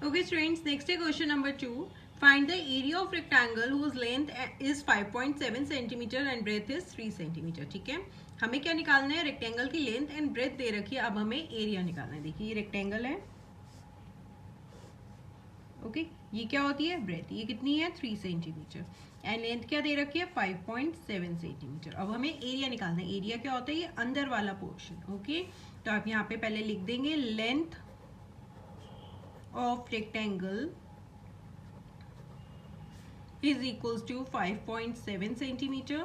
Okay students, next is question number 2. Find the area of rectangle whose length is 5.7 centimeter and breadth is 3 centimeter. ठीक है, हमें क्या निकालना है? Rectangle की लेंथ एंड ब्रेथ दे रखी है, अब हमें एरिया निकालना है. देखिए ये रेक्टेंगल है, ओके ये क्या होती है? ब्रेथ. ये कितनी है? 3 सेंटीमीटर एंड लेंथ क्या दे रखी है? 5.7 सेंटीमीटर. अब हमें एरिया निकालना है. एरिया क्या होता है? ये अंदर वाला पोर्शन. ओके, तो आप यहाँ पे पहले लिख देंगे length of rectangle is equals to 5.7 centimeter.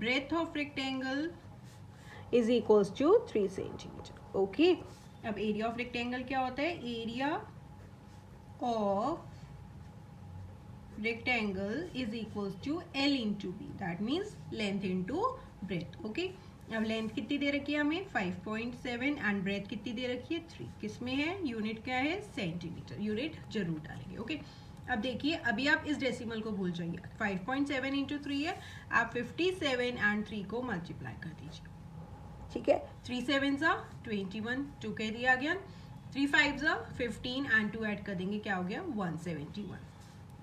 Breadth of rectangle is equals to 3 centimeter. Okay. अब area of rectangle क्या होता है? Area of rectangle is equals to L into B. That means length into breadth. Okay. अब length कितनी दे रखी है हमें? 5.7 and breadth कितनी दे रखी है? 3. किस में है? यूनिट क्या है? सेंटीमीटर. यूनिट जरूर डालेंगे. ओके, अब देखिए अभी आप इस डेसिमल को भूल जाइए. 5.7 इंटू 3 है, आप 57 एंड 3 को मल्टीप्लाई कर दीजिए. ठीक है, 3 7 सा 21, 2 कह दिया गया, 3 5 सा 15 एंड 2 ऐड कर देंगे, क्या हो गया? 171.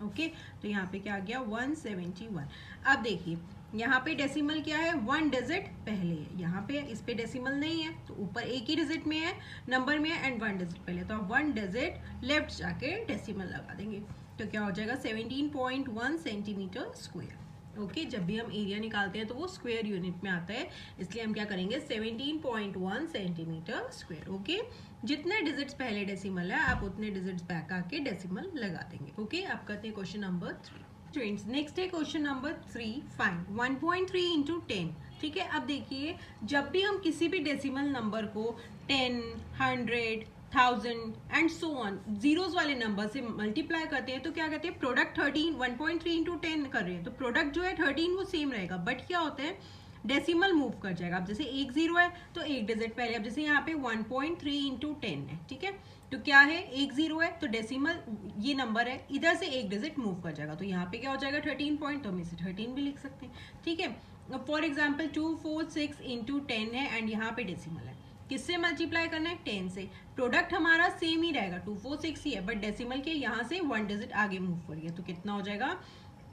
ओके, तो यहाँ पे क्या आ गया? 171. अब देखिए यहाँ पे डेसिमल क्या है? 1 डिजिट पहले है. यहाँ पे इस पे डेसिमल नहीं है, तो ऊपर एक ही डिजिट में है, नंबर में है एंड 1 डिजिट पहले, तो आप 1 डिजिट लेफ्ट जाके डेसिमल लगा देंगे. तो क्या हो जाएगा? 17.1 सेंटीमीटर स्क्वायर. ओके, जब भी हम एरिया निकालते हैं तो वो स्क्वायर यूनिट में आता है, इसलिए हम क्या करेंगे? 17.1 सेंटीमीटर स्क्वायर. ओके, जितने डिजिट्स पहले डेसिमल है आप उतने डिजिट्स बैक आके डेसिमल लगा देंगे. ओके, आप करते हैं क्वेश्चन नंबर 3. स्टूडेंट्स, नेक्स्ट है क्वेश्चन नंबर 3. Find 1.3 into 10. ठीक है, अब देखिए जब भी हम किसी भी डेसिमल नंबर को 10, 100, 1000 एंड सो ऑन जीरोस वाले नंबर से मल्टीप्लाई करते हैं तो क्या कहते हैं? प्रोडक्ट 13. 1.3 इंटू 10 कर रहे हैं तो प्रोडक्ट जो है 13 वो सेम रहेगा, बट क्या होता है? डेसिमल मूव कर जाएगा. अब जैसे एक जीरो है तो एक डिजिट पहले, अब जैसे यहाँ पे 1.3 इंटू 10 है. ठीक है, तो क्या है? एक जीरो है तो डेसिमल ये नंबर है, इधर से एक डिजिट मूव कर जाएगा, तो यहाँ पे क्या हो जाएगा? 13 पॉइंट, तो हम इसे 13 भी लिख सकते हैं. ठीक है, फॉर एग्जाम्पल 246 इंटू 10 है एंड यहाँ पे डेसिमल है, किससे मल्टीप्लाई करना है? 10 से. प्रोडक्ट हमारा सेम ही रहेगा, 246 ही है, बट डेसिमल के यहाँ से 1 डिजिट आगे मूव कर गया, तो कितना हो जाएगा?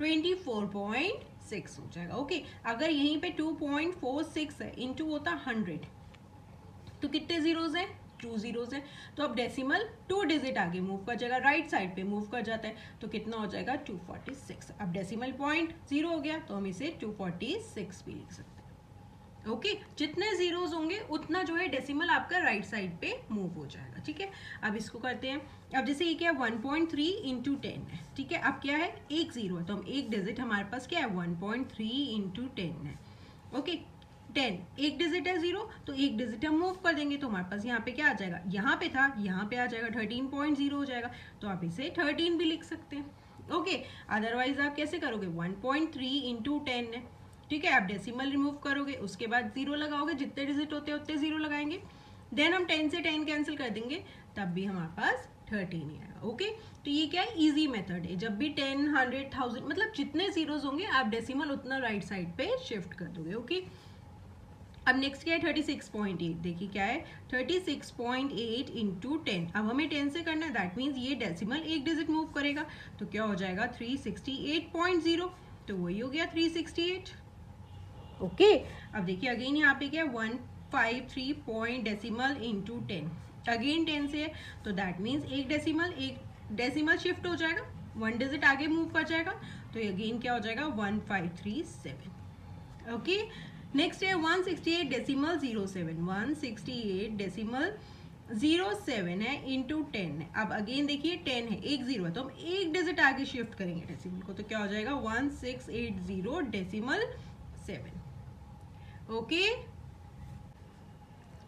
24.6 हो जाएगा. ओके, अगर यहीं पे 2.46 है इंटू होता 100 तो कितने जीरोज हैं? 2 जीरोज हैं, तो अब डेसिमल 2 डिजिट आगे मूव कर जाएगा, राइट साइड पे मूव कर जाता है, तो कितना हो जाएगा? 246. अब डेसिमल पॉइंट 0 हो गया तो हम इसे 246 भी लिख सकते हैं. ओके, जितने जीरोज होंगे उतना जो है डेसिमल आपका राइट साइड पे मूव हो जाएगा. ठीक है, अब इसको करते हैं. अब जैसे ये क्या है? 1.3 इंटू 10 है. ठीक है, अब क्या है? एक जीरो है तो हम एक डिजिट हमारे पास क्या है? 1.3 इंटू 10 है. ओके, 10 एक डिजिट है, जीरो तो एक डिजिट हम मूव कर देंगे, तो हमारे पास यहाँ पे क्या आ जाएगा? यहाँ पे था, यहाँ पे आ जाएगा 13.0 हो जाएगा, तो आप इसे 13 भी लिख सकते हैं. ओके, अदरवाइज आप कैसे करोगे? 1.3 इंटू 10 है. ठीक है, आप डेसिमल रिमूव करोगे, उसके बाद जीरो लगाओगे, जितने डिजिट होते हैं उतने जीरो लगाएंगे, देन हम 10 से 10 कैंसिल कर देंगे, तब भी हमारे पास 13 ही आएगा. ओके, तो ये क्या है? इजी मेथड है. जब भी 10, 100, 1000 मतलब जितने जीरोज होंगे आप डेसिमल उतना राइट साइड पे शिफ्ट कर दोगे. ओके, अब नेक्स्ट क्या है? 36.8. देखिए क्या है? 36.8 इंटू 10. अब हमें 10 से करना है, दैट मीन्स ये डेसिमल एक डिजिट मूव करेगा, तो क्या हो जाएगा? 368.0, तो वही हो गया 368. ओके, अब देखिए अगेन यहाँ पे क्या है? 153 पॉइंट डेसिमल इंटू 10. अगेन 10 से है तो दैट मीन्स एक डेसिमल शिफ्ट हो जाएगा, 1 डिजिट आगे मूव कर जाएगा, तो अगेन क्या हो जाएगा? 1537. ओके, नेक्स्ट है 168 डेसिमल 07. 168 डेसिमल 07 है इंटू 10 है. अब अगेन देखिए 10 है, एक जीरो है, तो हम एक डिजिट आगे शिफ्ट करेंगे डेसिमल को, तो क्या हो जाएगा? 1680 decimal 7. Okay,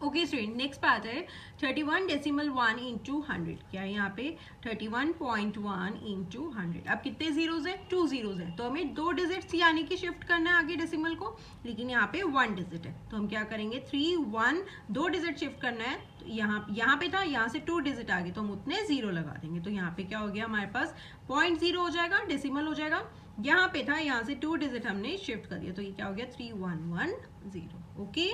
okay student, next बात है 31 डेसिमल 1 इंटू 100. क्या है यहाँ पे? 31.1 इंटू 100. अब कितने जीरोज हैं? 2 जीरोज हैं, तो हमें 2 डिजिट्स यानी कि शिफ्ट करना है आगे डेसिमल को, लेकिन यहाँ पे 1 डिजिट है, तो हम क्या करेंगे? 3 1 2 डिजिट शिफ्ट करना है, तो यहाँ पे था, यहाँ से 2 डिजिट आगे, तो हम उतने जीरो लगा देंगे, तो यहाँ पे क्या हो गया? हमारे पास 0.0 हो जाएगा, डेसिमल हो जाएगा. यहाँ पे था, यहाँ से 2 डिजिट हमने शिफ्ट कर दिया, तो ये क्या हो गया? 3110. ओके,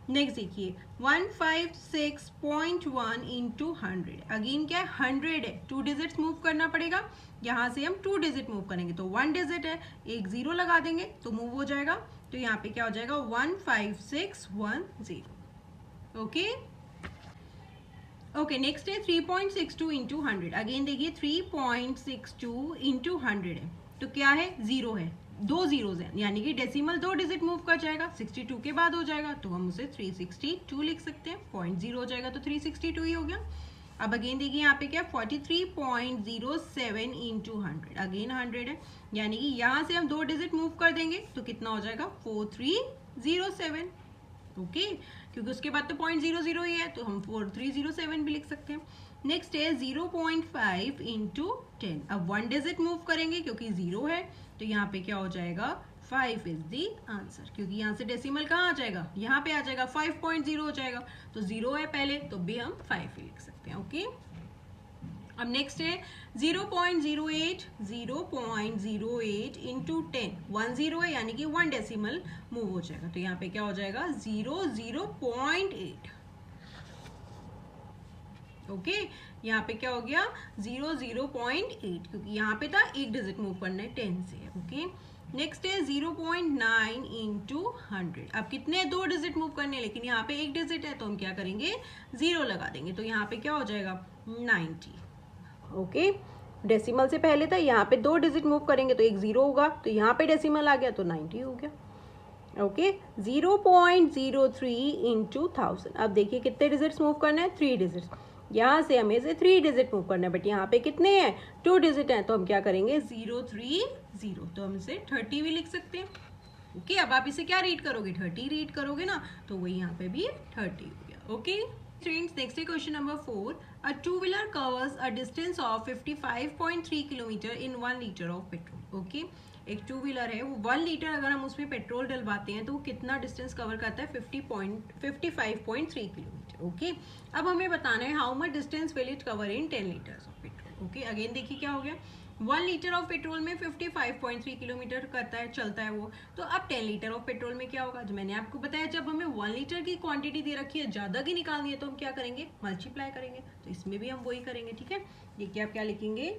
नेक्स्ट देखिए 156.1 इंटू 100, अगेन क्या है 100 है, 2 डिजिट्स मूव करना पड़ेगा, यहाँ से हम 2 डिजिट मूव करेंगे तो 1 डिजिट है, एक 0 लगा देंगे तो मूव हो जाएगा, तो यहाँ पे क्या हो जाएगा 15610। ओके ओके नेक्स्ट है 3.62 इंटू 100, अगेन देखिए 3.62 इंटू 100 है, तो क्या है 0 है, 2 जीरोज हैं, यानी कि डेसिमल 2 डिजिट मूव कर जाएगा, 62 के बाद हो जाएगा तो हम उसे 362 लिख सकते हैं, 0.0 हो जाएगा तो 362 ही हो गया। अब अगेन देखिए यहाँ पे क्या 43.07 इंटू 100, अगेन 100 है, यानी कि यहाँ से हम 2 डिजिट मूव कर देंगे तो कितना हो जाएगा 4307। ओके क्योंकि उसके बाद तो 0.00 ही है तो हम 4307 भी लिख सकते हैं। नेक्स्ट है 0.5 इंटू 10, अब 1 डिजिट मूव करेंगे क्योंकि 0 है तो यहाँ पे क्या हो जाएगा 5 इज दी आंसर, क्योंकि यहाँ से डेसिमल कहाँ आ जाएगा, यहाँ पे आ जाएगा 5.0 हो जाएगा, तो 0 है पहले तो भी हम 5 ही लिख सकते हैं। ओके अब नेक्स्ट है 0.08 इंटू 10, 1 0 है यानी कि 1 डेसिमल मूव हो जाएगा, तो यहाँ पे क्या हो जाएगा 0.8। ओके यहाँ पे क्या हो गया 0.8, क्योंकि यहाँ पे था एक डिजिट मूव करना है 10 से। ओके नेक्स्ट है 0.9 इंटू 100, अब कितने 2 डिजिट मूव करने हैं, लेकिन यहाँ पे एक डिजिट है तो हम क्या करेंगे 0 लगा देंगे, तो यहाँ पे क्या हो जाएगा 90। ओके डेसिमल से पहले था, यहाँ पे 2 डिजिट मूव करेंगे तो एक 0 होगा, तो यहाँ पे डेसिमल आ गया तो 90 हो गया। ओके 0.03 इंटू 1000, अब देखिए कितने डिजिट्स मूव करना है 3 डिजिट्स, यहाँ से हमें से 3 डिजिट मूव करना है, बट यहाँ पे कितने हैं 2 डिजिट हैं, तो हम क्या करेंगे 030, तो हम इसे 30 भी लिख सकते हैं। ओके अब आप इसे क्या रीड करोगे 30 रीड करोगे ना, तो वही यहाँ पे भी 30 हो गया। ओके स्टूडेंट्स नेक्स्ट है question number 4, a two-wheeler covers a distance of 55.3 kilometre in 1 litre of petrol. Okay एक 2-व्हीलर है, वो 1 लीटर अगर हम उसमें पेट्रोल डलवाते हैं तो वो कितना डिस्टेंस कवर करता है 55.3 किलोमीटर। ओके अब हमें बताना है how much distance will it cover in 10 litres of petrol. Okay again देखिए क्या हो गया 1 लीटर ऑफ पेट्रोल में 55.3 किलोमीटर करता है चलता है वो, तो अब 10 लीटर ऑफ पेट्रोल में क्या होगा, जो मैंने आपको बताया जब हमें 1 लीटर की क्वांटिटी दे रखी है, ज़्यादा की निकालनी है तो हम क्या करेंगे मल्टीप्लाई करेंगे, तो इसमें भी हम वही करेंगे। ठीक है देखिए आप क्या लिखेंगे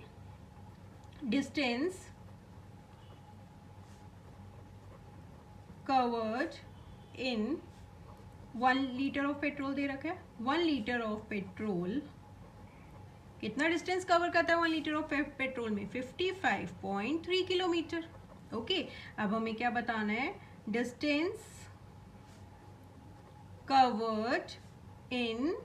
distance covered in 1 litre of petrol दे रखा है, 1 लीटर ऑफ पेट्रोल कितना डिस्टेंस कवर करता है 1 लीटर ऑफ पेट्रोल में 55.3 किलोमीटर। ओके अब हमें क्या बताना है distance covered in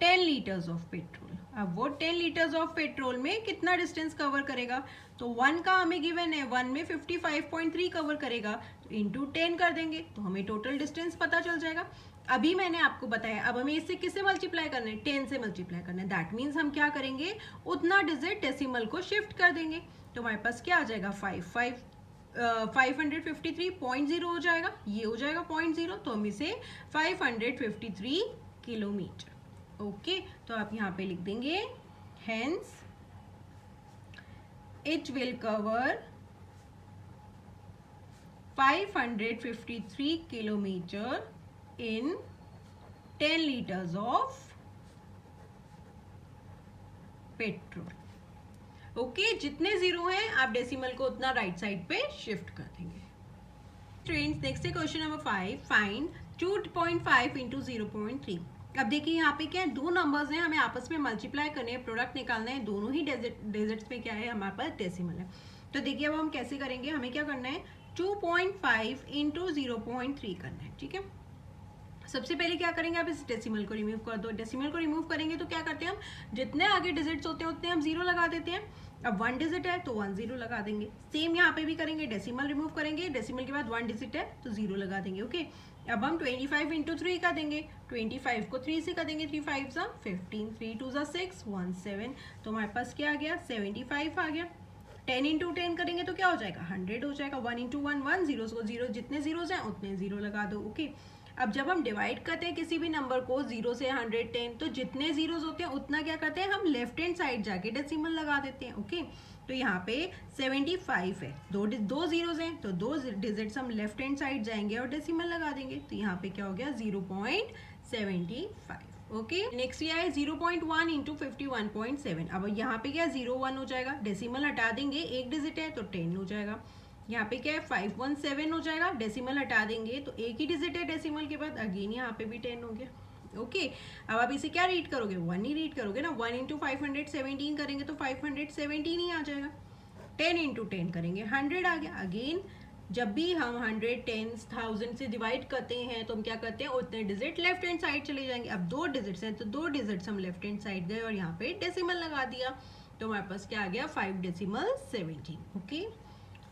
10 litres of petrol, अब वो 10 लीटर्स ऑफ पेट्रोल में कितना डिस्टेंस कवर करेगा, तो 1 का हमें गिवन है 1 में 55.3 कवर करेगा, तो इंटू 10 कर देंगे तो हमें टोटल डिस्टेंस पता चल जाएगा। अभी मैंने आपको बताया अब हमें इससे किससे मल्टीप्लाई करना है 10 से मल्टीप्लाई करना है, दैट मीन्स हम क्या करेंगे उतना डिजिट डेसिमल को शिफ्ट कर देंगे, तो हमारे पास क्या आ जाएगा 553.0 हो जाएगा, ये हो जाएगा 0.0, तो हम इसे 553 किलोमीटर। ओके तो आप यहाँ पे लिख देंगे hence it will cover 553 kilometre in 10 litres of petrol. Okay जितने जीरो हैं आप डेसिमल को उतना राइट साइड पे शिफ्ट कर देंगे। स्टूडेंट्स नेक्स्ट है क्वेश्चन नंबर 5, फाइंड 2.5 इंटू 0.3। अब देखिए यहाँ पे क्या है 2 नंबर्स हैं, हमें आपस में मल्टीप्लाई करने हैं, प्रोडक्ट निकालना है, दोनों ही डिजिट्स में क्या है हमारे पास डेसिमल है। तो देखिए अब हम कैसे करेंगे, हमें क्या करना है 2.5 इंटू 0.3 करना है। ठीक है सबसे पहले क्या करेंगे आप इस डेसिमल को रिमूव कर दो, डेसिमल को रिमूव करेंगे तो क्या करते हैं हम जितने आगे डिजिट्स होते हैं उतने हम 0 लगा देते हैं, अब 1 डिजिट है तो 1 0 लगा देंगे, सेम यहाँ पे भी करेंगे, डेसिमल रिमूव करेंगे, डेसिमल के बाद 1 डिजिट है तो 0 लगा देंगे। ओके अब हम 25 इंटू 3 कर देंगे, 25 को 3 से कर देंगे, 3 5 सा 15, 3 2 सा 6, 1 7, तो हमारे पास क्या आ गया 75 आ गया। 10 इंटू 10 करेंगे तो क्या हो जाएगा 100 हो जाएगा, 1 इंटू 1 1, 0 को 0 जितने जीरोज हैं उतने 0 लगा दो। ओके अब जब हम डिवाइड करते हैं किसी भी नंबर को 0 से 110, तो जितने जीरोस होते हैं उतना क्या करते हैं हम लेफ्ट हैंड साइड जाके डेसिमल लगा देते हैं। ओके, तो यहाँ पे 75 है, दो जीरोस हैं तो दो डिजिट्स हम लेफ्ट हैंड साइड जाएंगे और डेसिमल लगा देंगे, तो यहाँ पे क्या हो गया 0.75। ओके, नेक्स्ट ये है 0.1 इंटू 51.7। अब यहाँ पे क्या 01 हो जाएगा, डेसिमल हटा देंगे, एक डिजिट है तो 10 हो जाएगा। यहाँ पे क्या है 517 हो जाएगा, डेसिमल हटा देंगे तो एक ही डिजिट है डेसिमल के बाद, अगेन यहाँ पे भी 10 हो गया। ओके, अब आप इसे क्या रीड करोगे, 1 ही रीड करोगे ना। 1 इंटू 517 करेंगे तो 517 ही आ जाएगा। 10 इंटू 10 करेंगे 100 आ गया। अगेन जब भी हम 100 10 1000 से डिवाइड करते हैं तो हम क्या करते हैं, उतने डिजिट लेफ्ट हैंड साइड चले जाएंगे। अब दो डिजिट्स हैं तो दो डिजिट्स हम लेफ्ट हैंड साइड गए और यहाँ पे डेसिमल लगा दिया, तो हमारे पास क्या आ गया 5 डेसिमल 17। ओके,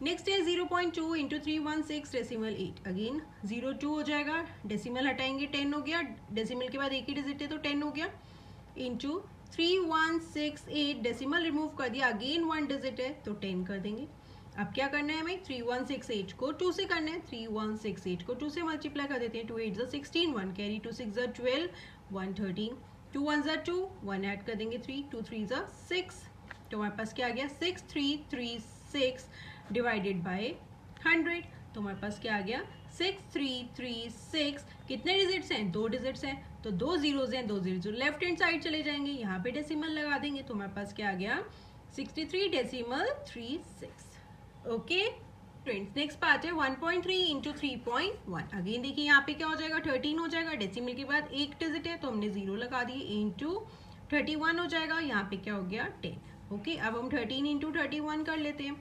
नेक्स्ट है 0.2 इंटू 316 डेसिमल 8। अगेन 02 हो जाएगा, डेसिमल हटाएंगे 10 हो गया, डेसिमल के बाद एक ही डिजिट है तो 10 हो गया, इंटू 3168 डेसिमल रिमूव कर दिया, अगेन 1 डिजिट है तो 10 कर देंगे। अब क्या करना है हमें, 3168 को 2 से करना है, 3168 को 2 से मल्टीप्लाई कर देते हैं। 2 8 16, 1 कैरी, 2 6 12, 1 13, 2 1 2, 1 ऐड कर देंगे 3, 2 3 6, तो हमारे पास क्या आ गया 6336 डिवाइडेड बाय 100, तो हमारे पास क्या आ गया 6336। कितने डिजिट्स हैं, दो डिजिट्स हैं तो दो जीरोज हैं, दो जीरो लेफ्ट हैंड साइड चले जाएंगे, यहाँ पे डेसिमल लगा देंगे, तो हमारे पास क्या आ गया 63 decimal 36। Okay friends, next part है 1.3 इंटू 3.1। अगेन देखिए यहाँ पे क्या हो जाएगा 13 हो जाएगा, डेसिमल के बाद एक डिजिट है तो हमने 0 लगा दिए, इंटू 31 हो जाएगा, यहाँ पे क्या हो गया 10। ओके, अब हम 13 इंटू 31 कर लेते हैं।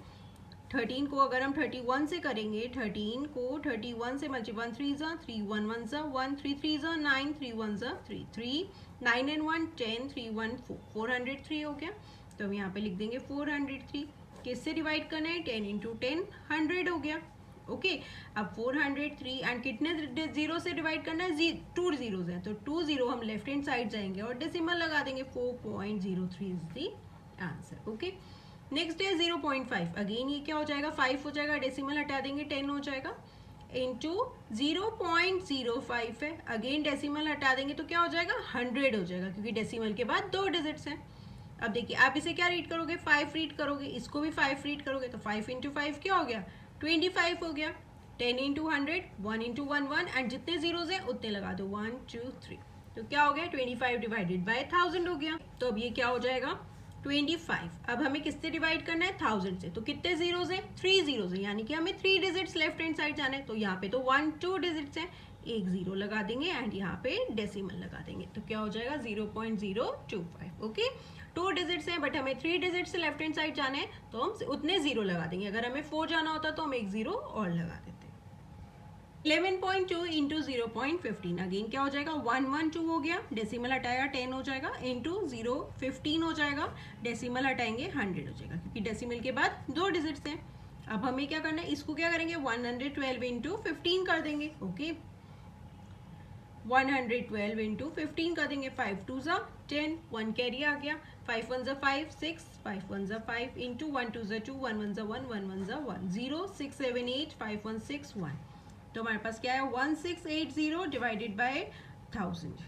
13 को अगर हम 31 से करेंगे, 13 को 31 से मल्टीप्लाई 1 3 ज़ा 3 1 1 ज़ा 1 3 3 ज़ा 9 3 1 ज़ा 3 3 9 and 1 10 3 1 4 403 हो गया, तो हम यहाँ पे लिख देंगे 403। किससे डिवाइड करना है, 10 इंटू 10 100 हो गया। ओके, अब 403 एंड कितने जीरो से डिवाइड करना है, 2 जीरोज हैं तो 2 जीरो हम लेफ्ट हैंड साइड जाएंगे और डेसिमल लगा देंगे, 4.03 is the answer. Okay, next है 0.5। अगेन ये क्या हो जाएगा 5 हो जाएगा, डेसिमल हटा देंगे 10 हो जाएगा, इंटू 0.05 है, अगेन डेसिमल हटा देंगे तो क्या हो जाएगा 100 हो जाएगा, क्योंकि डेसिमल के बाद दो डिजिट्स हैं। अब देखिए आप इसे क्या रीड करोगे, 5 रीड करोगे, इसको भी 5 रीड करोगे, तो 5 इंटू 5 क्या हो गया 25 हो गया। 10 इंटू 100, 1 इंटू 1 1, एंड जितने जीरोज हैं उतने लगा दो 1 2 3, तो क्या हो गया 25 डिवाइडेड बाय 1000 हो गया। तो अब ये क्या हो जाएगा 25। अब हमें किससे डिवाइड करना है 1000 से, तो कितने जीरोज हैं 3 जीरोज हैं, यानी कि हमें 3 डिजिट्स लेफ्ट हैंड साइड जाना है, तो यहाँ पे तो 1 2 डिजिट्स हैं, एक जीरो लगा देंगे एंड यहाँ पे डेसिमल लगा देंगे, तो क्या हो जाएगा 0.025। ओके, 2 डिजिट्स हैं बट हमें 3 डिजिट्स से लेफ्ट हैंड साइड जाना है, तो हम उतने जीरो लगा देंगे। अगर हमें 4 जाना होता तो हम एक जीरो और लगा देते। 11.2 इंटू 0.15। अगेन क्या हो जाएगा 112 हो गया, डेसिमल हटाया 10 हो जाएगा, इंटू 0.15 हो जाएगा, डेसिमल हटाएंगे 100 हो जाएगा, क्योंकि डेसिमल के बाद दो डिजिट्स हैं। अब हमें क्या करना है, इसको क्या करेंगे 112 इंटू 15 कर देंगे। ओके, 112 इंटू 15 कर देंगे, 5 2 ज़ा 10, 1 कैरी आ गया, 5 1 ज़ा 5 6, 5 1 ज़ा 5, इंटू 1 2 ज़ा 2, 1 1 ज़ा 1, 1 1 ज़ा 1, 0 6 7 8 5 1 6 1, तो हमारे पास क्या है 1680 डिवाइडेड बाय 1000,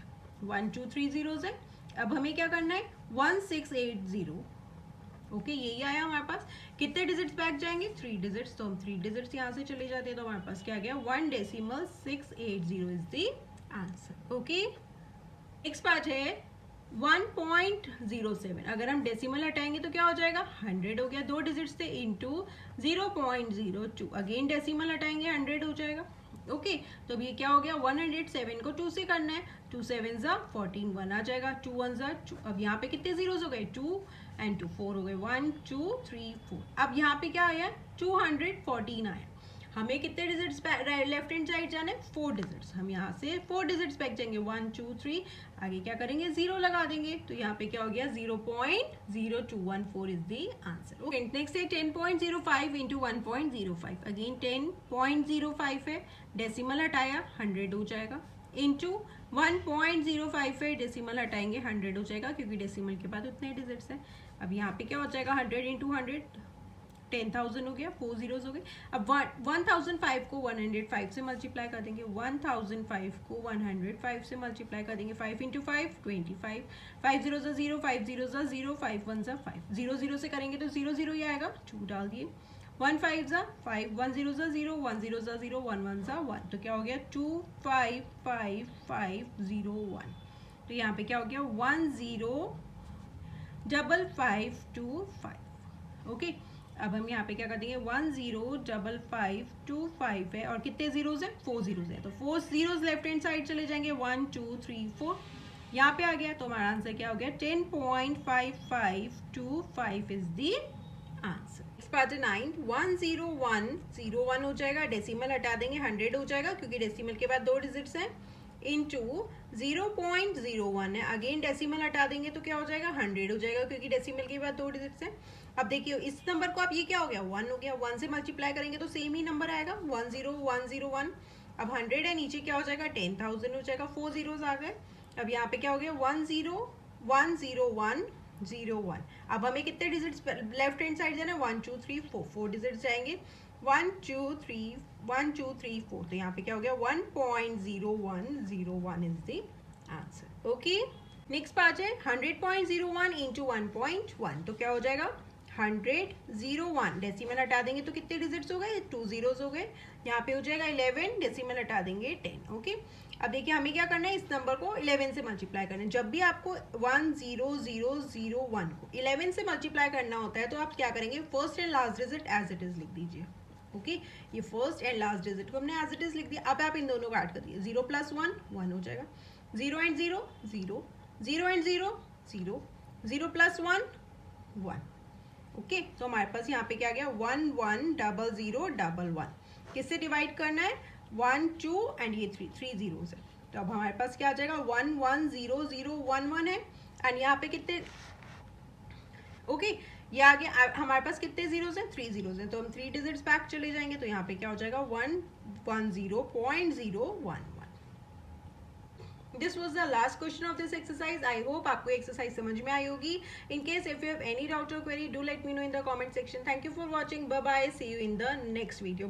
1 2 3 जीरोज है। अब हमें क्या करना है 1680। ओके, यही आया हमारे पास। कितने डिजिट्स बैक जाएंगे 3 डिजिट्स, तो हम 3 डिजिट्स यहाँ से चले जाते हैं, तो हमारे पास क्या गया 1 decimal 680 is the answer. Okay, next part है 1.07। अगर हम डेसिमल हटाएंगे तो क्या हो जाएगा 100 हो गया, दो डिजिट्स थे, इंटू 0.02, अगेन डेसिमल हटाएंगे 100 हो जाएगा। ओके, तो अब ये क्या हो गया 107 को 2 से करना है, 2 7 ज़ा 14, 1 आ जाएगा, 2 1 ज़ा 2। अब यहाँ पे कितने जीरोज हो गए 2 एंड 2 4 हो गए, 1 2 3 4। अब यहाँ पे क्या आया 214 आया। हमें कितने डिजिट्स लेफ्ट हैंड साइड जाना है 4 डिजिट्स, हम यहाँ से 4 डिजिट्स बैक जाएंगे, 1 2 3, आगे क्या करेंगे 0 लगा देंगे, तो यहाँ पे क्या हो गया 0.0214 is the answer. Okay, next है 10.05 इंटू 1.05। अगेन 10.05 है, डेसिमल हटाया 100 हो जाएगा, इंटू 1.05 है, डेसिमल हटाएंगे 100 हो जाएगा, क्योंकि डेसिमल के बाद उतने डिजिट्स हैं। अब यहाँ पे क्या हो जाएगा 100 इंटू 100, 10,000 हो गया, 4 जीरोज हो गए। अब 1005 को 105 से मल्टीप्लाई कर देंगे, 1005 को 105 से मल्टीप्लाई कर देंगे, 5 इंटू 5 25, 5 जीरो ज़ा 0, 5 जीरो ज़ा 0, 5 1 ज़ा 5, 0 0 से करेंगे तो 0 0 ही आएगा, 2 डाल दिए, 1 5 ज़ा 5, 1 0 ज़ा 0, 1 0 ज़ा 0, 1 1 ज़ा 1, तो क्या हो गया 2 5 5 5 0 1। तो यहाँ पे क्या हो गया 1 0 5 5 2 5। ओके, अब हम यहाँ पे क्या कर देंगे 1 0 5 5 2 5 है और कितने जीरोज हैं 4 जीरोज है, तो 4 जीरोज लेफ्ट हैंड साइड चले जाएंगे, 1 2 3 4 यहाँ पे आ गया, तो हमारा आंसर क्या हो गया 10.5525 इज द आंसर। पार्ट 9 1 0 1 0 1 हो जाएगा, डेसिमल हटा देंगे 100 हो जाएगा क्योंकि डेसिमल के बाद 2 डिजिट्स हैं, इंटू 0.01 है, अगेन डेसिमल हटा देंगे तो क्या हो जाएगा 100 हो जाएगा क्योंकि डेसिमल के बाद 2 डिजिट्स हैं। अब देखिए इस नंबर को आप ये क्या हो गया 1 हो गया, 1 से मल्टीप्लाई करेंगे तो सेम ही नंबर आएगा 10101। अब 100 है, नीचे क्या हो जाएगा 10,000 हो जाएगा, 4 जीरोज आ गए। अब यहाँ पे क्या हो गया 1010101। अब हमें कितने डिजिट्स लेफ्ट हैंड साइड जाना है 1 2 3 4, 4 डिजिट्स जाएंगे 1 2 3 1 2 3 4, तो यहाँ पे क्या हो गया 1.0101 is the answer. Okay, next part है 100.01 इंटू 1.1, तो क्या हो जाएगा 100.01, डेसिमल हटा देंगे तो कितने डिजिट्स हो गए 2 जीरोज हो गए, यहाँ पे हो जाएगा 11, डेसिमल हटा देंगे 10। ओके, अब देखिए हमें क्या करना है इस नंबर को 11 से मल्टीप्लाई करना है। जब भी आपको 10001 को 11 से मल्टीप्लाई करना होता है तो आप क्या करेंगे first and last digit as it is लिख दीजिए। ओके, ये फर्स्ट एंड लास्ट डिजिट को हमने एज इट इज लिख दिया। अब आप इन दोनों को ऐड कर दिए, 0 + 1 1 हो जाएगा, 0 एंड 0 0, 0 एंड 0 0, 0 + 1 1। ओके, तो हमारे पास यहाँ पे क्या गया 110011, किससे डिवाइड करना है 1 2 एंड ये 3 जीरोस है, तो अब हमारे पास क्या आ जाएगा 110011 है एंड यहाँ पे कितने ओके ये आ गया, हमारे पास कितने जीरोस हैं 3 जीरोस हैं, तो हम 3 डिजिट्स बैक चले जाएंगे, तो यहाँ पे क्या हो जाएगा 110.011। This was the last question of this exercise. I hope आपको एक्सरसाइज समझ में आई होगी। In case if you have any doubt और query do let me know in the comment section. Thank you for watching, bye bye, see you in the next video.